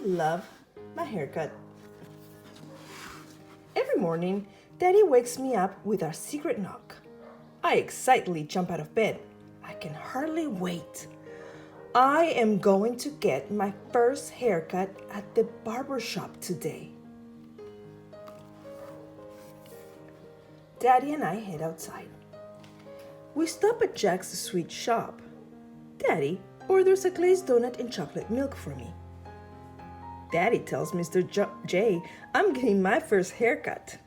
love my haircut. Every morning, Daddy wakes me up with our secret knock. I excitedly jump out of bed. I can hardly wait. I am going to get my first haircut at the barbershop today. Daddy and I head outside. We stop at Jack's sweet shop. Daddy orders a glazed donut and chocolate milk for me. Daddy tells Mr. J I'm getting my first haircut.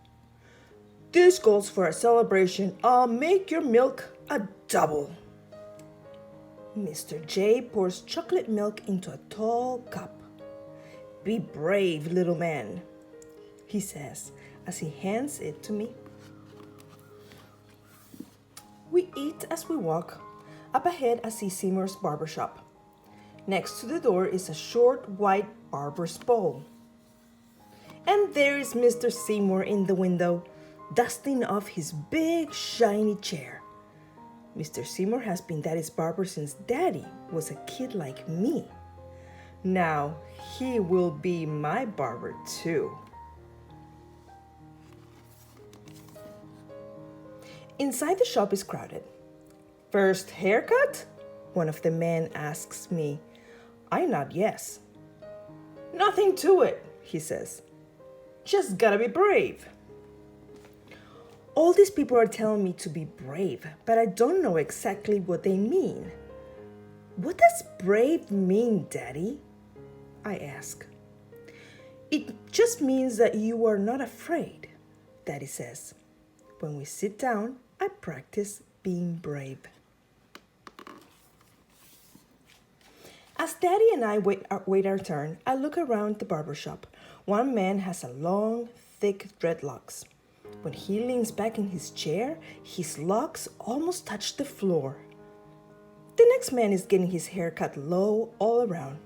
This calls for a celebration. I'll make your milk a double. Mr. J pours chocolate milk into a tall cup. Be brave, little man, he says as he hands it to me. We eat as we walk. Up ahead, I see Seymour's barbershop. Next to the door is a short white barber's pole. And there is Mr. Seymour in the window, dusting off his big shiny chair. Mr. Seymour has been Daddy's barber since Daddy was a kid like me. Now he will be my barber too. Inside the shop is crowded. First haircut? One of the men asks me. I nod yes. Nothing to it, he says. Just gotta be brave. All these people are telling me to be brave, but I don't know exactly what they mean. What does brave mean, Daddy? I ask. It just means that you are not afraid, Daddy says. When we sit down, I practice being brave. As Daddy and I wait our turn, I look around the barbershop. One man has a long, thick dreadlocks. When he leans back in his chair, his locks almost touch the floor. The next man is getting his hair cut low all around.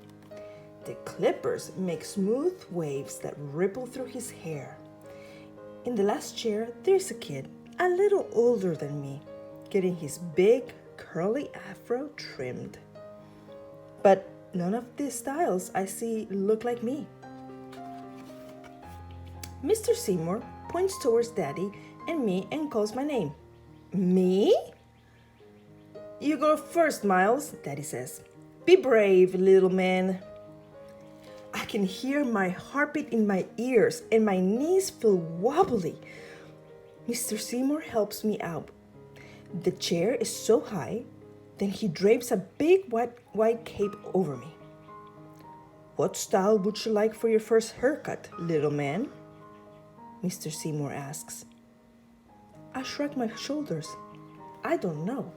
The clippers make smooth waves that ripple through his hair. In the last chair, there's a kid, a little older than me, getting his big, curly afro trimmed. But none of the styles I see look like me. Mr. Seymour points towards Daddy and me and calls my name. Me? You go first, Miles, Daddy says. Be brave, little man. I can hear my heartbeat in my ears and my knees feel wobbly. Mr. Seymour helps me out. The chair is so high, then he drapes a big white cape over me. What style would you like for your first haircut, little man? Mr. Seymour asks. I shrug my shoulders. I don't know.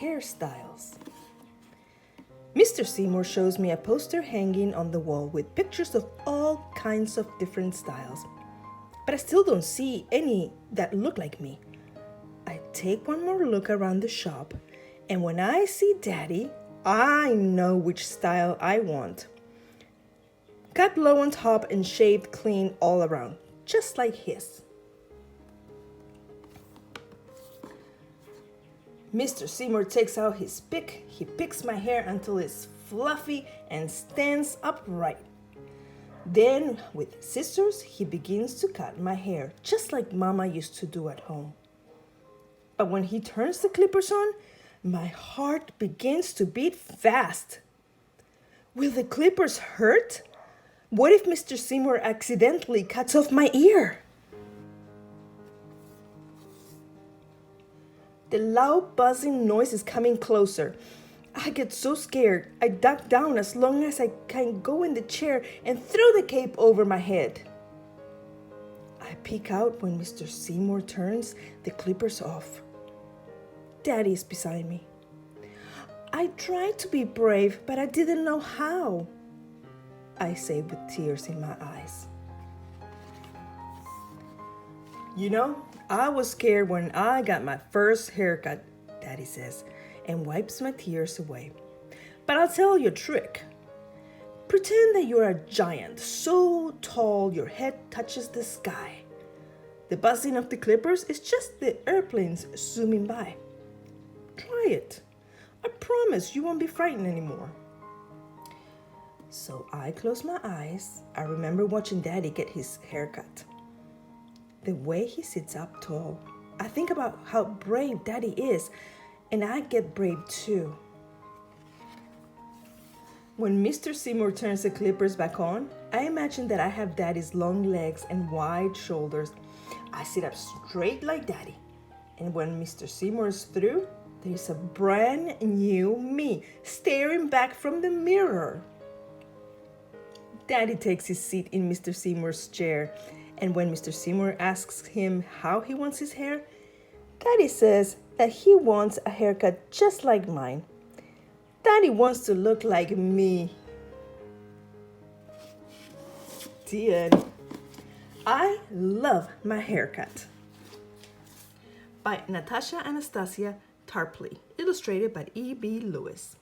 Hairstyles. Mr. Seymour shows me a poster hanging on the wall with pictures of all kinds of different styles. But I still don't see any that look like me. I take one more look around the shop, and when I see Daddy, I know which style I want. Cut low on top and shaved clean all around, just like his. Mr. Seymour takes out his pick. He picks my hair until it's fluffy and stands upright. Then, with scissors, he begins to cut my hair, just like Mama used to do at home. But when he turns the clippers on, my heart begins to beat fast. Will the clippers hurt? What if Mr. Seymour accidentally cuts off my ear? The loud buzzing noise is coming closer. I get so scared, I duck down as long as I can go in the chair and throw the cape over my head. I peek out when Mr. Seymour turns the clippers off. Daddy is beside me. I tried to be brave, but I didn't know how, I say with tears in my eyes. You know, I was scared when I got my first haircut, Daddy says, and wipes my tears away. But I'll tell you a trick. Pretend that you're a giant, so tall your head touches the sky. The buzzing of the clippers is just the airplanes zooming by. Try it. I promise you won't be frightened anymore. So I close my eyes. I remember watching Daddy get his haircut. The way he sits up tall. I think about how brave Daddy is, and I get brave too. When Mr. Seymour turns the clippers back on, I imagine that I have Daddy's long legs and wide shoulders. I sit up straight like Daddy. And when Mr. Seymour is through, there's a brand new me staring back from the mirror. Daddy takes his seat in Mr. Seymour's chair, and when Mr. Seymour asks him how he wants his hair, Daddy says that he wants a haircut just like mine. Daddy wants to look like me. The end. I love my haircut. By Natasha Anastasia, Tarpley, illustrated by E.B. Lewis.